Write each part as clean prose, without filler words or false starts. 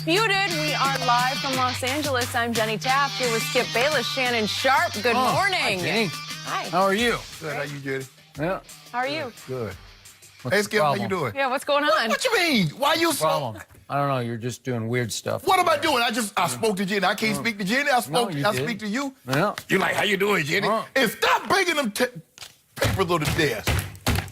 Undisputed. We are live from Los Angeles. I'm Jenny Taft here with Skip Bayless, Shannon Sharp. Good morning. Hi, Jenny. Hi. How are you? Good. How you, Jenny? Yeah. How are you? Good. What's Hey, the Skip, how problem? you doing? Yeah, what's going on? What you mean? Why you so... Problem? I don't know. You're just doing weird stuff. What am I doing? I spoke to Jenny. I can't speak to Jenny. I speak to you. Yeah. You like, how you doing, Jenny? And stop bringing them papers on the desk.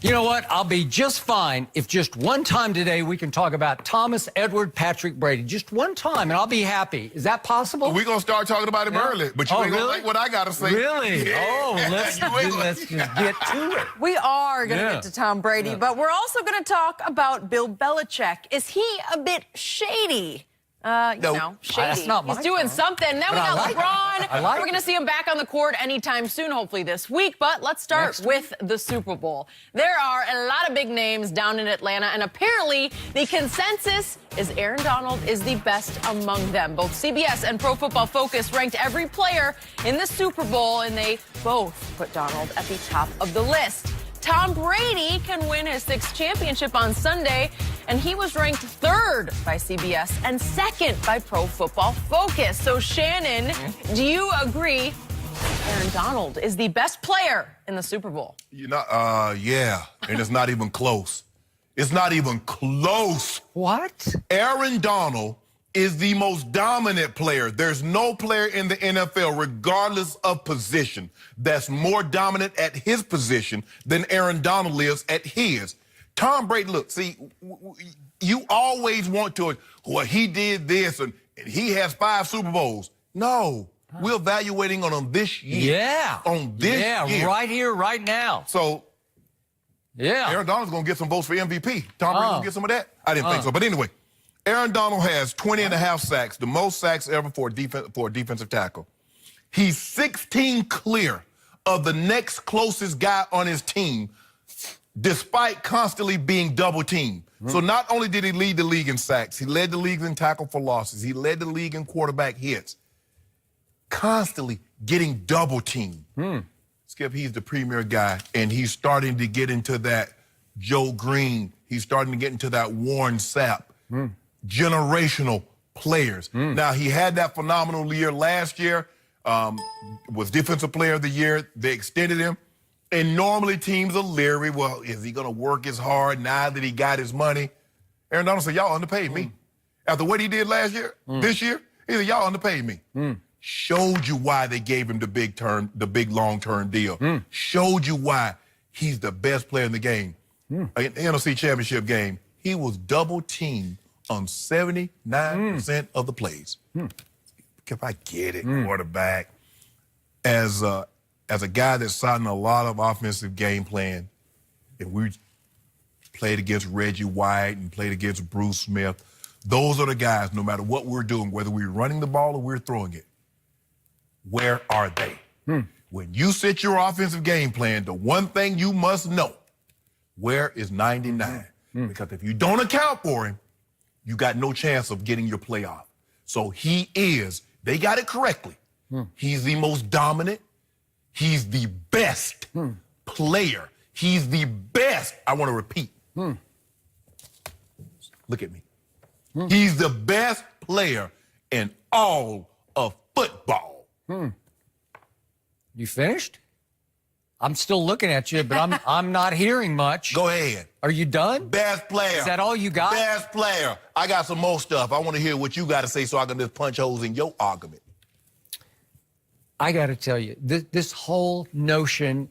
You know what? I'll be just fine if just one time today we can talk about Thomas Edward Patrick Brady. Just one time, and I'll be happy. Is that possible? We're going to start talking about him early, but you ain't going to like what I got to say. Really? Yeah. Oh, let's just get to it. We are going to get to Tom Brady, but we're also going to talk about Bill Belichick. Is he a bit shady? No. You know, shady. That's not my He's doing term. something. Then we got LeBron. I like We're going to see him back on the court anytime soon, hopefully this week. But let's start with the Super Bowl. There are a lot of big names down in Atlanta, and apparently the consensus is Aaron Donald is the best among them. Both CBS and Pro Football Focus ranked every player in the Super Bowl, and they both put Donald at the top of the list. Tom Brady can win his 6th championship on Sunday, and he was ranked 3rd by CBS and 2nd by Pro Football Focus. So, Shannon, do you agree Aaron Donald is the best player in the Super Bowl? You know, yeah, and it's not even close. It's not even close. What? Aaron Donald is the most dominant player. There's no player in the NFL, regardless of position, that's more dominant at his position than Aaron Donald is at his. Tom Brady, look, see, you always want to, well, he did this and he has 5 Super Bowls. No, we're evaluating on him this year. Yeah. On this year. Yeah, right here, right now. So, yeah. Aaron Donald's going to get some votes for MVP. Tom Brady's going to get some of that? I didn't think so. But anyway, Aaron Donald has 20.5 sacks, the most sacks ever for a defensive tackle. He's 16 clear of the next closest guy on his team, despite constantly being double-teamed. So not only did he lead the league in sacks, he led the league in tackle for losses, he led the league in quarterback hits, constantly getting double-teamed. Skip, he's the premier guy, and he's starting to get into that Joe Green. He's starting to get into that Warren Sapp. Generational players. Now, he had that phenomenal year last year, was Defensive Player of the Year. They extended him. And normally teams are leery. Well, is he going to work as hard now that he got his money? Aaron Donald said, y'all underpaid me. After what he did last year, this year, he said, y'all underpaid me. Showed you why they gave him the big long-term deal. Showed you why he's the best player in the game. In the NFC Championship game, he was double-teamed on 79% of the plays. If I get it, quarterback, as a guy that's starting a lot of offensive game plan, and we played against Reggie White and played against Bruce Smith, those are the guys, no matter what we're doing, whether we're running the ball or we're throwing it, where are they? When you set your offensive game plan, the one thing you must know, where is 99? Because if you don't account for him, you got no chance of getting your playoff. So he is, they got it correctly. He's the most dominant. He's the best player. He's the best. I want to repeat. Look at me. He's the best player in all of football. You finished? I'm still looking at you, but I'm not hearing much. Go ahead. Are you done? Best player. Is that all you got? Best player. I got some more stuff. I want to hear what you got to say so I can just punch holes in your argument. I got to tell you, this whole notion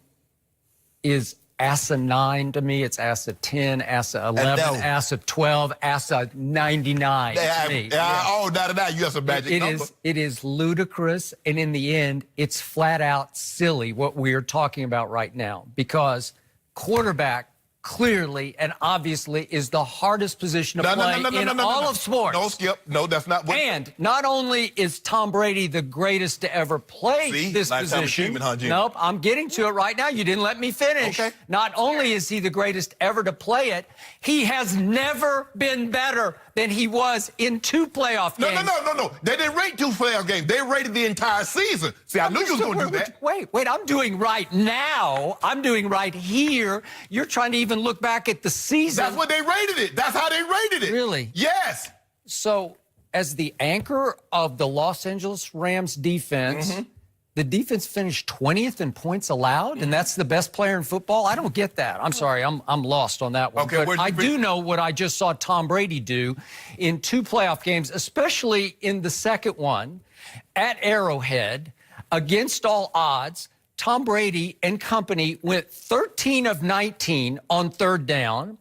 is asinine to me. It's asa 10, asa 11, asa 12, asa 99 to me. Oh, not you have some magic number. It is ludicrous, and in the end, it's flat out silly what we are talking about right now, because quarterback clearly and obviously is the hardest position to play in all of sports. No, Skip. No, that's not what... And not only is Tom Brady the greatest to ever play this position... Nope, I'm getting to it right now. You didn't let me finish. Okay. Not only is he the greatest ever to play it, he has never been better than he was in 2 playoff games. No. They didn't rate 2 playoff games. They rated the entire season. See, I knew you was going to do that. Wait. I'm doing right now. I'm doing right here. You're trying to even look back at the season. That's what they rated it. That's how they rated it. Really? Yes. So as the anchor of the Los Angeles Rams defense, the defense finished 20th in points allowed, and that's the best player in football? I don't get that. I'm sorry, I'm lost on that one. Okay, but I do know what I just saw Tom Brady do in 2 playoff games, especially in the second one at Arrowhead, against all odds. Tom Brady and company went 13 of 19 on 3rd down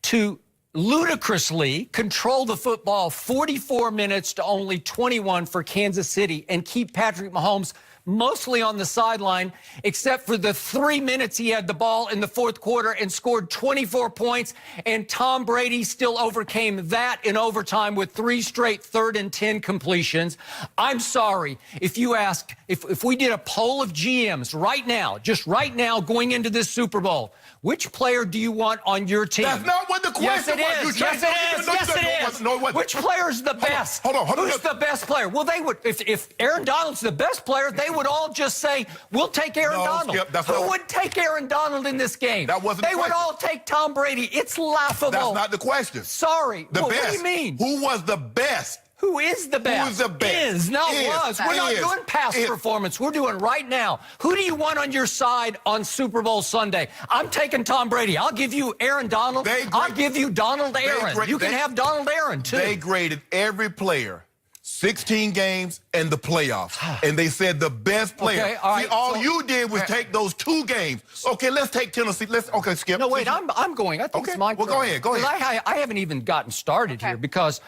to ludicrously control the football 44 minutes to only 21 for Kansas City and keep Patrick Mahomes mostly on the sideline, except for the 3 minutes he had the ball in the 4th quarter and scored 24 points. And Tom Brady still overcame that in overtime with 3 straight 3rd and 10 completions. I'm sorry. If you ask, if we did a poll of GMs right now, just right now going into this Super Bowl, which player do you want on your team? That's not what the question was. Yes, it is. Yes, it is. No, it wasn't. Which player is the best? Hold on. Who's the best player? Well, they would, if Aaron Donald's the best player, they would all just say, we'll take Aaron Donald. Skip, Who would take Aaron Donald in this game? That wasn't the They would question. all take Tom Brady. It's laughable. That's not the question. Sorry. The best. What do you mean? Who was the best? Who is the best? Who is the best? Is, not Is. was. We're not Is. doing past Is. performance. We're doing right now. Who do you want on your side on Super Bowl Sunday? I'm taking Tom Brady. I'll give you Aaron Donald. I'll give you Donald Aaron. You can have Donald Aaron, too. They graded every player 16 games and the playoffs. And they said the best player. Okay, all right, See, all so- you did was take those 2 games. Okay, let's take Tennessee. Okay, Skip. No, wait, I'm going. I think Okay, it's my well, turn. go ahead. 'Cause I haven't even gotten started here because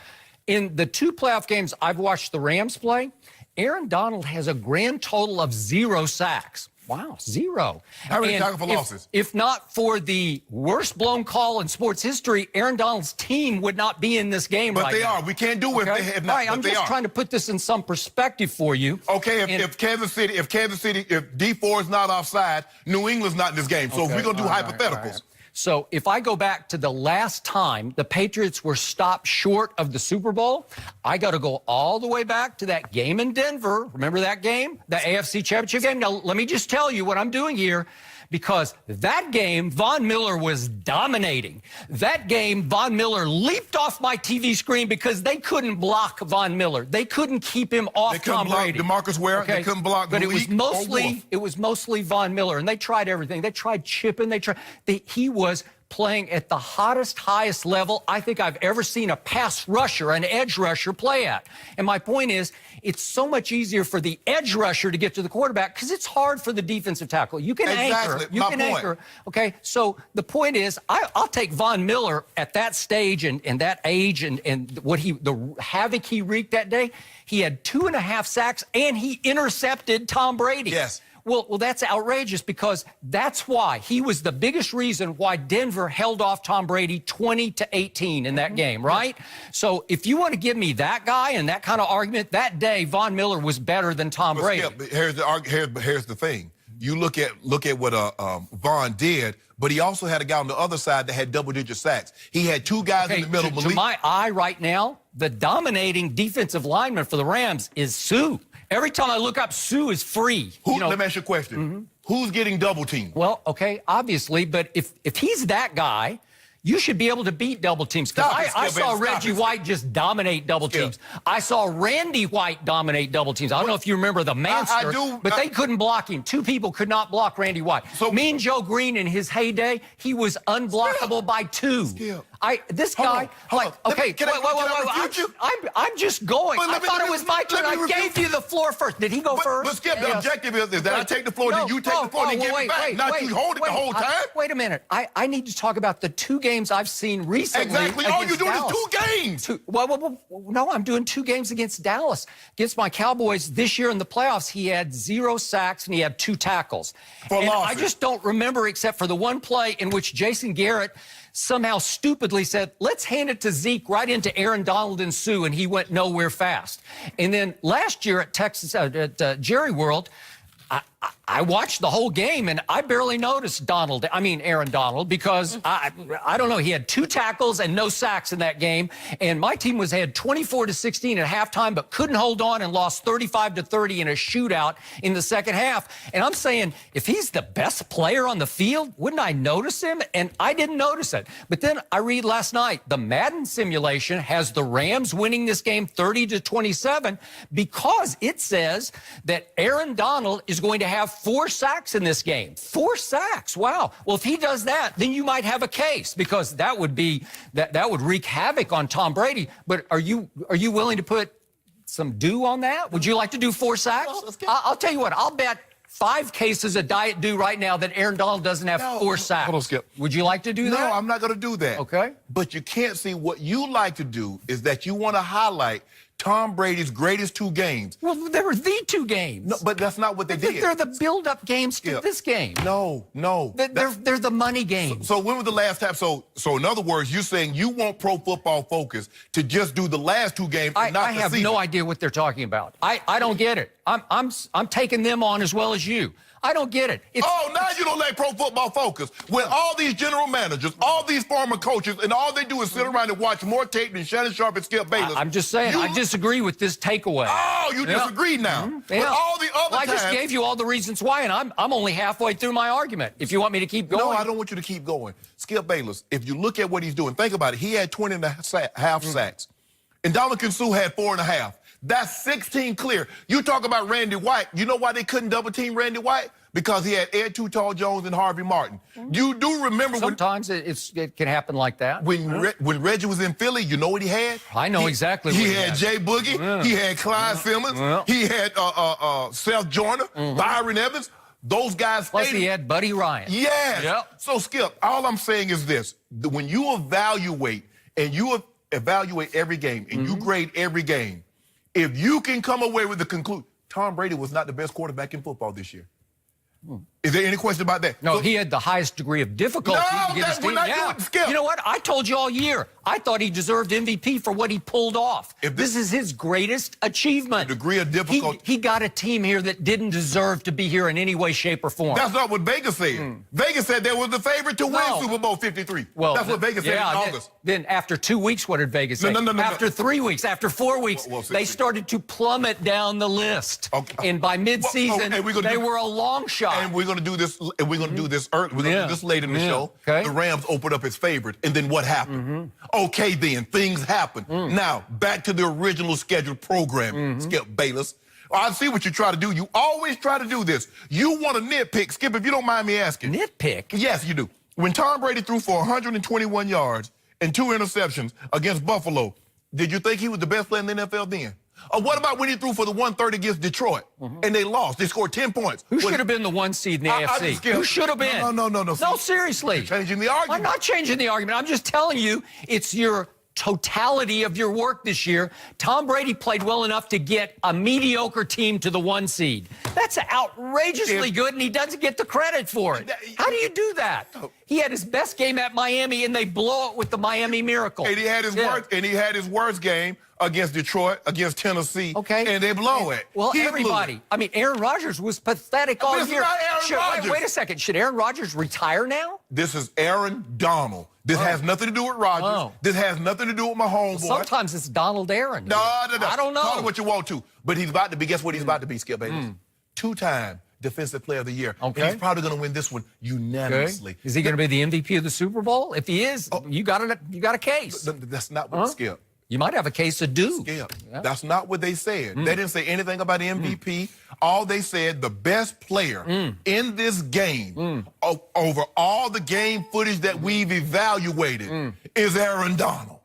in the 2 playoff games I've watched the Rams play, Aaron Donald has a grand total of 0 sacks. Wow, 0. How many And tackles for losses? If not for the worst blown call in sports history, Aaron Donald's team would not be in this game But right they now. are. We can't do it if they have not. All right, I'm but they just are. trying to put this in some perspective for you. Okay, And- if Kansas City, if D4 is not offside, New England's not in this game. So if we're gonna do hypotheticals. So if I go back to the last time the Patriots were stopped short of the Super Bowl, I got to go all the way back to that game in Denver. Remember that game? The AFC Championship game? Now, let me just tell you what I'm doing here. Because that game, Von Miller was dominating. That game, Von Miller leaped off my TV screen because they couldn't block Von Miller. They couldn't keep him off Tom Brady. They couldn't block DeMarcus Ware. Okay. They couldn't block But Malik or Wolf. it was mostly Von Miller, and they tried everything. They tried chipping. He was playing at the highest level I think I've ever seen a pass rusher, an edge rusher play at. And my point is, it's so much easier for the edge rusher to get to the quarterback because it's hard for the defensive tackle. You can anchor. You can anchor. Okay, so the point is, I'll take Von Miller at that stage and that age and the havoc he wreaked that day. He had 2.5 sacks and he intercepted Tom Brady. Yes. Well, that's outrageous because that's why he was the biggest reason why Denver held off Tom Brady 20-18 in that game, right? So if you want to give me that guy and that kind of argument, that day Von Miller was better than Tom Brady. Skip, here's the thing. You look at what Von did, but he also had a guy on the other side that had double-digit sacks. He had 2 guys in the middle. To my eye right now, the dominating defensive lineman for the Rams is Sue. Every time I look up, Sue is free. Let me ask you a question. Who's getting double teamed? Well, okay, obviously, but if he's that guy, you should be able to beat double teams. Because I saw Reggie White just dominate double teams. I saw Randy White dominate double teams. I don't know if you remember the Manster, but they couldn't block him. 2 people could not block Randy White. So, Mean Joe Green in his heyday, he was unblockable by 2. Skip. This guy, okay, Can I refute you? I'm just going. I thought it was my turn. I gave you the floor first. Did he go first? But Skip, the objective is that I take the floor, then you take the floor, and give it back. Not you hold it the whole time. Wait a minute. I need to talk about the 2 games I've seen recently. Exactly. All you're doing Dallas. is 2 games. No, I'm doing 2 games against Dallas. Against my Cowboys this year in the playoffs, he had 0 sacks and he had 2 tackles. And I just don't remember except for the one play in which Jason Garrett somehow stupidly said, let's hand it to Zeke right into Aaron Donald and Sue, and he went nowhere fast. And then last year at Jerry World, I watched the whole game, and I barely noticed Aaron Donald, because I don't know. He had 2 tackles and no sacks in that game, and my team had 24-16 at halftime, but couldn't hold on and lost 35-30 in a shootout in the second half. And I'm saying, if he's the best player on the field, wouldn't I notice him? And I didn't notice it. But then I read last night, the Madden simulation has the Rams winning this game 30-27 because it says that Aaron Donald is going to have 4 sacks in this game. 4 sacks. Wow. Well, if he does that, then you might have a case, because that would wreak havoc on Tom Brady. But are you willing to put some dew on that? Would you like to do 4 sacks? I'll tell you what. I'll bet 5 cases of Diet Dew right now that Aaron Donald doesn't have 4 sacks. Hold on, Skip. Would you like to do that? No, I'm not going to do that. Okay. But you can't see what you like to do is that you want to highlight Tom Brady's greatest 2 games. Well, they were the 2 games. No, but that's not what they did. They're the build-up games to this game. No. They're the money games. So when was the last time? So in other words, you're saying you want Pro Football Focus to just do the last 2 games and not I have no idea what they're talking about. I don't get it. I'm taking them on as well as you. I don't get it. Now you don't like Pro Football Focus. When all these general managers, all these former coaches, and all they do is sit around and watch more tape than Shannon Sharp and Skip Bayless. I'm just saying, I disagree with this takeaway. Oh, you disagree now. Mm-hmm. But all the other I just gave you all the reasons why, and I'm only halfway through my argument. If you want me to keep going. No, I don't want you to keep going. Skip Bayless, if you look at what he's doing, think about it. He had 20.5 sacks. And Dominican Sue had 4.5. That's 16 clear. You talk about Randy White. You know why they couldn't double team Randy White? Because he had Ed Too Tall Jones and Harvey Martin. You do remember sometimes it can happen like that. When Reggie was in Philly, you know what he had? I know exactly what he had. Jay Boogie. Yeah. He had Clyde Simmons. Yeah. He had Seth Joyner, Byron Evans. Those guys. Plus he had Buddy Ryan. Yes. Yep. So, Skip, all I'm saying is this. When you evaluate every game and you grade every game, if you can come away with the conclusion, Tom Brady was not the best quarterback in football this year. Is there any question about that? No, he had the highest degree of difficulty to get his team. Skip. You know what? I told you all year. I thought he deserved MVP for what he pulled off. This is his greatest achievement. The degree of difficulty. He got a team here that didn't deserve to be here in any way, shape, or form. That's not what Vegas said. Vegas said they were the favorite to win Super Bowl 53. Well, that's what Vegas said in August. Then after 2 weeks, what did Vegas say? No. After 3 weeks, after 4 weeks, they started to plummet down the list. Okay. And by midseason, they were a long shot. And we're going to do this. And we're going to do this early. We're going to do this late in the show. Okay. The Rams opened up as favorite. And then what happened? Okay, then. Things happen. Now, back to the original scheduled program, Skip Bayless. I see what you try to do. You always try to do this. You want to nitpick. Skip, if you don't mind me asking. Nitpick? Yes, you do. When Tom Brady threw for 121 yards and 2 interceptions against Buffalo, did you think he was the best player in the NFL then? Or what about when he threw for the 130 against Detroit and they lost? They scored 10 points. Who should have been the 1 seed in the AFC? Who should have been? No. No, seriously. You're changing the argument. I'm not changing the argument. I'm just telling you it's your totality of your work this year. Tom Brady played well enough to get a mediocre team to the 1 seed. That's outrageously good, and he doesn't get the credit for it. How do you do that? He had his best game at Miami, and they blow it with the Miami Miracle. And he had his worst game against Detroit, against Tennessee, and they blow it. Well, everybody. I mean, Aaron Rodgers was pathetic all year. Not Aaron Rodgers. Wait a second. Should Aaron Rodgers retire now? This is Aaron Donald. This has nothing to do with Rodgers. This has nothing to do with my homeboy. Sometimes it's Donald Aaron. No. I don't know. Call it what you want to. But he's about to be, guess what he's about to be, Skip Bayless? 2-time Defensive Player of the Year. Okay. And he's probably going to win this one unanimously. Okay. Is he going to be the MVP of the Super Bowl? If he is, you got a case. That's not what Skip. You might have a case of due. Skip. Yeah. That's not what they said. They didn't say anything about the MVP. All they said, the best player in this game, over all the game footage that we've evaluated, is Aaron Donald.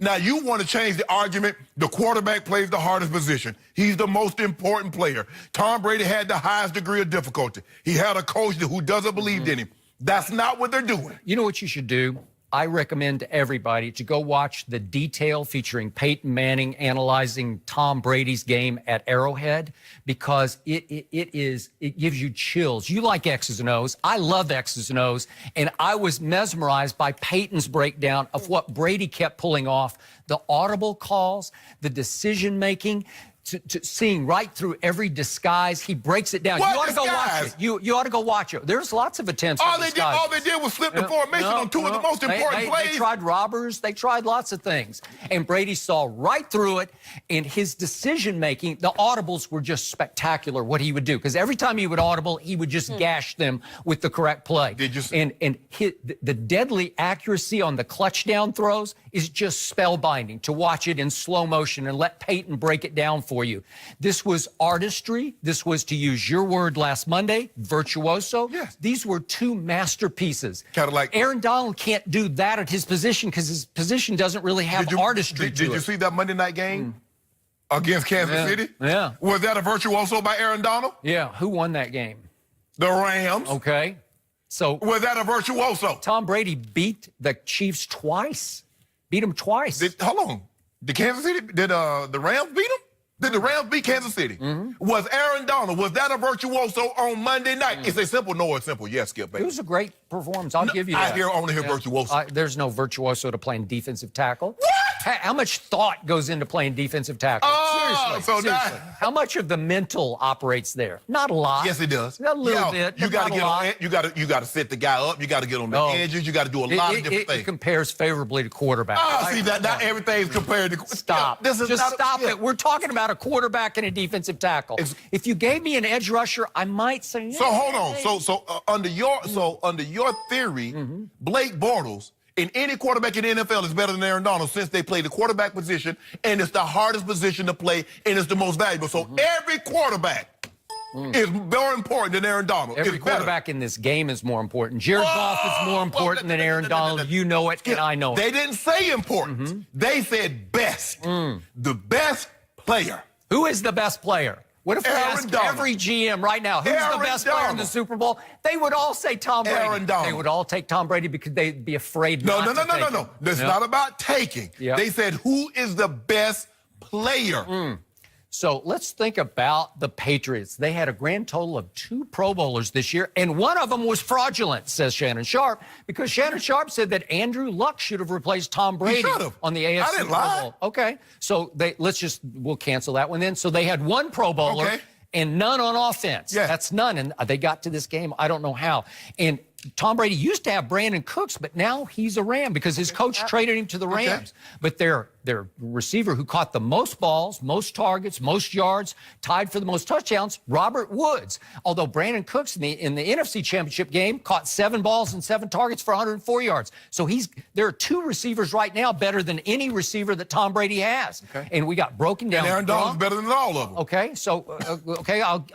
Now, you want to change the argument. The quarterback plays the hardest position. He's the most important player. Tom Brady had the highest degree of difficulty. He had a coach who doesn't believe in him. That's not what they're doing. You know what you should do? I recommend to everybody to go watch the detail featuring Peyton Manning analyzing Tom Brady's game at Arrowhead, because it gives you chills. You like X's and O's. I love X's and O's, and I was mesmerized by Peyton's breakdown of what Brady kept pulling off, the audible calls, the decision making. to seeing right through every disguise. He breaks it down. What You ought to go watch disguise? it. You ought to go watch it. There's lots of attempts at disguise. All they did was flip the formation on two of the most important plays. They tried robbers. They tried lots of things. And Brady saw right through it. And his decision-making, the audibles were just spectacular, what he would do. Because every time he would audible, he would just gash them with the correct play. And the deadly accuracy on the clutch down throws is just spellbinding to watch it in slow motion and let Peyton break it down for you. This was artistry. This was, to use your word last Monday, virtuoso. Yes. These were two masterpieces. Kind of like Aaron Donald can't do that at his position because his position doesn't really have artistry to it. Did you see that Monday night game against Kansas City? Yeah. Was that a virtuoso by Aaron Donald? Yeah. Who won that game? The Rams. Okay. So was that a virtuoso? Tom Brady beat the Chiefs twice. Beat them twice. Hold on. Did Kansas City? Did the Rams beat them? Did the Rams beat Kansas City? Was Aaron Donald, was that a virtuoso on Monday night? It's a simple no or simple yes, Skip, baby. It was a great performance. I'll give you that. I only hear virtuoso. There's no virtuoso to playing defensive tackle. What? How much thought goes into playing defensive tackle? Seriously. How much of the mental operates there? Not a lot. Yes, it does. A little bit. You got to get on. You got to set the guy up. You got to get on the edges. You got to do a lot of different things. It compares favorably to quarterback. See that? Not everything's compared to. Stop. Stop it. We're talking about a quarterback and a defensive tackle. If you gave me an edge rusher, I might say. So hold on. So under your theory, Blake Bortles and any quarterback in the NFL is better than Aaron Donald since they play the quarterback position, and it's the hardest position to play, and it's the most valuable. So every quarterback is more important than Aaron Donald. Every quarterback in this game is more important. Jared Goff is more important than Aaron Donald. You know it, and I know it. They didn't say important. They said best. The best player. Who is the best player? What if we asked every GM right now, who's the best player in the Super Bowl? They would all say Tom Brady. Aaron Donald. They would all take Tom Brady because they'd be afraid not to take him. No. It's not about taking. They said, who is the best player? So let's think about the Patriots. They had a grand total of 2 Pro Bowlers this year, and one of them was fraudulent, says Shannon Sharp, because Shannon Sharp said that Andrew Luck should have replaced Tom Brady on the AFC I didn't Pro lie. Bowl. Okay, so we'll cancel that one then. So they had 1 Pro Bowler and none on offense. Yeah. That's none, and they got to this game. I don't know how. And Tom Brady used to have Brandon Cooks, but now he's a Ram because his coach traded him to the Rams. But their receiver who caught the most balls, most targets, most yards, tied for the most touchdowns, Robert Woods. Although Brandon Cooks in the NFC Championship game caught 7 balls and 7 targets for 104 yards. So there are 2 receivers right now better than any receiver that Tom Brady has. And we got broken down. And Aaron Donald's better than all of them. Okay, so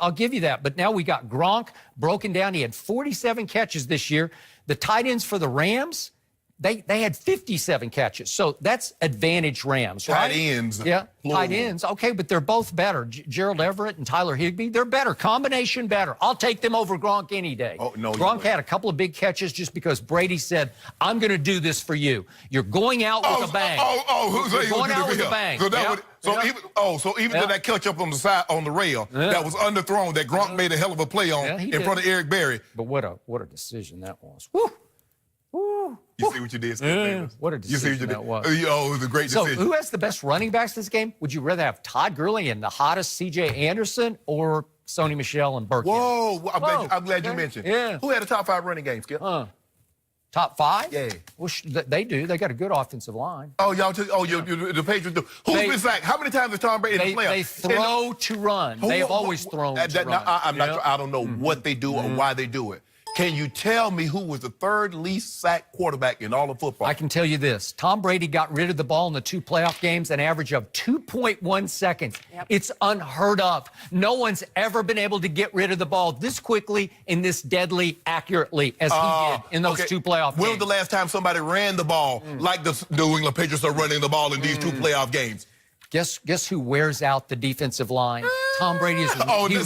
I'll give you that. But now we got Gronk broken down. He had 47 catches this year. The tight ends for the Rams, they had 57 catches. So that's advantage Rams, right? Tight ends. Yeah, tight ends. Okay, but they're both better. Gerald Everett and Tyler Higbee, they're better. Combination better. I'll take them over Gronk any day. Oh, no, Gronk had a couple of big catches just because Brady said, I'm going to do this for you. You're going out with a bang. Who's going out with a bang. So even though that catch up on the side on the rail that was underthrown, that Gronk made a hell of a play on in front of Eric Berry. But what a decision that was. Woo! Woo! You see what you did, Skip? What a decision that was. It was a great decision. So who has the best running backs this game? Would you rather have Todd Gurley and the hottest C.J. Anderson or Sony Michel and Burke? Whoa! I'm glad you mentioned. Yeah. Who had a top 5 running game, Skip? Top 5? Yeah. Well, they do. They got a good offensive line. Oh, the Patriots do. Who's been sacked? How many times has Tom Brady in the playoffs? They throw to run. They have always thrown to run. I don't know what they do or why they do it. Can you tell me who was the 3rd least sacked quarterback in all of football? I can tell you this. Tom Brady got rid of the ball in the 2 playoff games, an average of 2.1 seconds. It's unheard of. No one's ever been able to get rid of the ball this quickly and this deadly accurately as he did in those 2 playoff games. When was the last time somebody ran the ball like the New England Patriots are running the ball in these 2 playoff games? Guess who wears out the defensive line? Tom Brady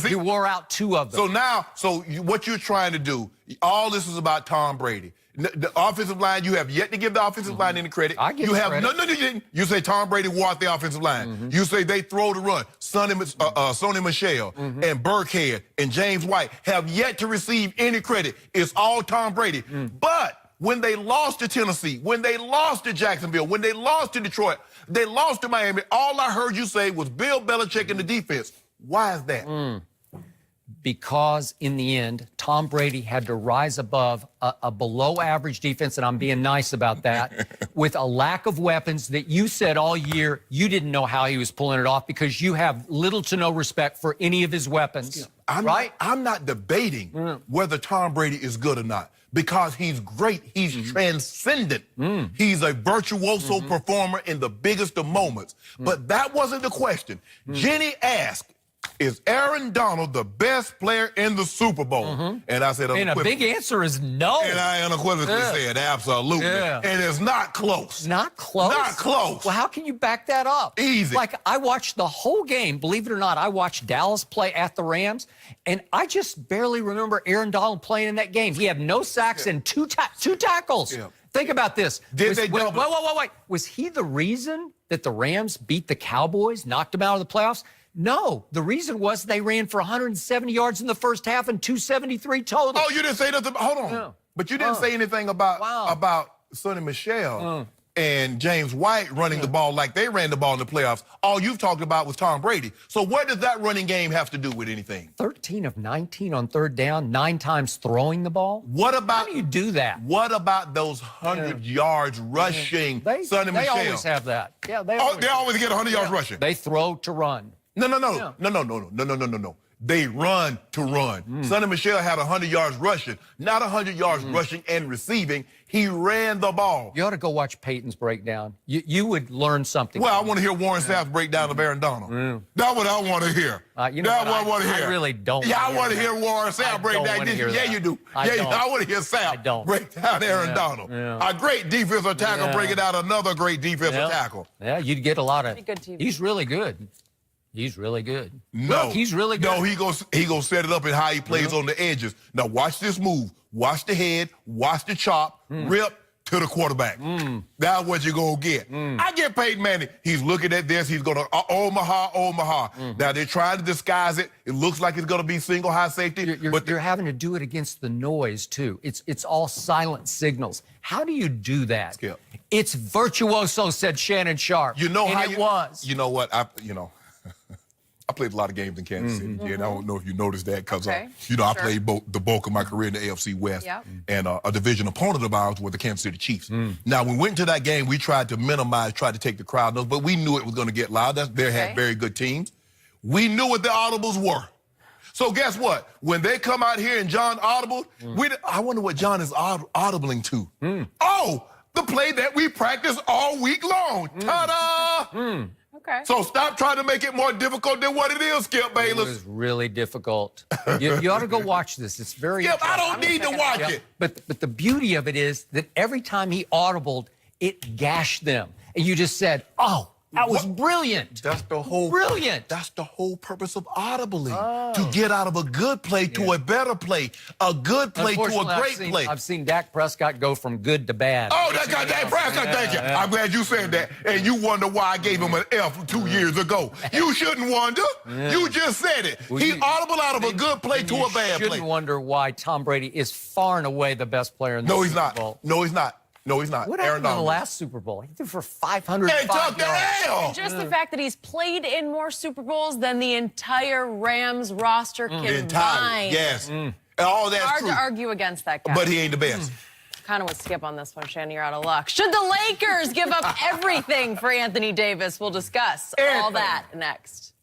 he wore out 2 of them. So what you're trying to do, all this is about Tom Brady. The offensive line, you have yet to give the offensive line any credit. I give credit. No, you didn't. You say Tom Brady wore out the offensive line. You say they throw to run. Sony Michel and Burkhead and James White have yet to receive any credit. It's all Tom Brady. But when they lost to Tennessee, when they lost to Jacksonville, when they lost to Detroit, they lost to Miami, all I heard you say was Bill Belichick and the defense. Why is that? Because in the end, Tom Brady had to rise above a below-average defense, and I'm being nice about that, with a lack of weapons that you said all year you didn't know how he was pulling it off because you have little to no respect for any of his weapons, right? I'm not debating whether Tom Brady is good or not because he's great. He's transcendent. He's a virtuoso performer in the biggest of moments. But that wasn't the question. Jenny asked, is Aaron Donald the best player in the Super Bowl? And I said, and a big answer is no. And I unequivocally said, absolutely. And it's not close. Not close? Not close. Well, how can you back that up? Easy. Like, I watched the whole game. Believe it or not, I watched Dallas play at the Rams, and I just barely remember Aaron Donald playing in that game. He had no sacks and two tackles. Think about this. Wait. Was he the reason that the Rams beat the Cowboys, knocked them out of the playoffs? No, the reason was they ran for 170 yards in the first half and 273 total. Oh, you didn't say nothing. Hold on. No. But you didn't say anything about Sonny Michel and James White running the ball like they ran the ball in the playoffs. All you've talked about was Tom Brady. So what does that running game have to do with anything? 13 of 19 on third down, 9 times throwing the ball. What about? How do you do that? What about those 100 yards rushing? Sonny Michel. They always have that. Yeah, they always get 100 yards rushing. They throw to run. No. They run to run. Sonny Michel had 100 yards rushing, not 100 yards rushing and receiving. He ran the ball. You ought to go watch Peyton's breakdown. You would learn something. Well, I want to hear Warren Sapp's breakdown of Aaron Donald. That's what I want to hear. You know That's what I want to hear. I really don't. Yeah, I want to hear Warren Sapp breakdown. Yeah, you do. I want to hear Sapp break down Aaron Donald. A great defensive tackle breaking down another great defensive tackle. Yeah, you'd get a lot of. He's really good. He's really good. No. Look, he's really good. No, he goes set it up and how he plays on the edges. Now watch this move. Watch the head. Watch the chop. Rip to the quarterback. That's what you're going to get. I get Peyton Manning. He's looking at this. He's going to Omaha. Now they're trying to disguise it. It looks like it's going to be single high safety. But you're having to do it against the noise, too. It's all silent signals. How do you do that? Skip. It's virtuoso, said Shannon Sharp. You know and how it was. You know what? I played a lot of games in Kansas City, and I don't know if you noticed that because, I played the bulk of my career in the AFC West, and a division opponent of ours were the Kansas City Chiefs. Now, when we went to that game, we tried to minimize, tried to take the crowd notes, but we knew it was going to get loud. They had very good teams. We knew what the audibles were. So guess what? When they come out here and John audible, I wonder what John is audibling to. Oh, the play that we practiced all week long. Ta-da! Okay. So stop trying to make it more difficult than what it is, Skip Bayless. It was really difficult. You ought to go watch this. It's very Skip, I don't need to watch it. But the beauty of it is that every time he audibled, it gashed them. And you just said, oh, that was brilliant. That's the whole brilliant. That's the whole purpose of audibling. To get out of a good play to a better play, a good play to a great play. I've seen Dak Prescott go from good to bad. Oh, that's got Dak Prescott. Thank you. I'm glad you said that. And you wonder why I gave him an F 2 years ago. You shouldn't wonder. You just said it. He audible out of a good play to a bad play. You shouldn't wonder why Tom Brady is far and away the best player in the Super Bowl. No, he's not. No, he's not. What happened in the last Super Bowl? He threw for 500 and took the L. Just the fact that he's played in more Super Bowls than the entire Rams roster combined. Yes. And all that's hard true. to argue against that guy. But he ain't the best. Kind of would skip on this one, Shannon. You're out of luck. Should the Lakers give up everything for Anthony Davis? We'll discuss all that next.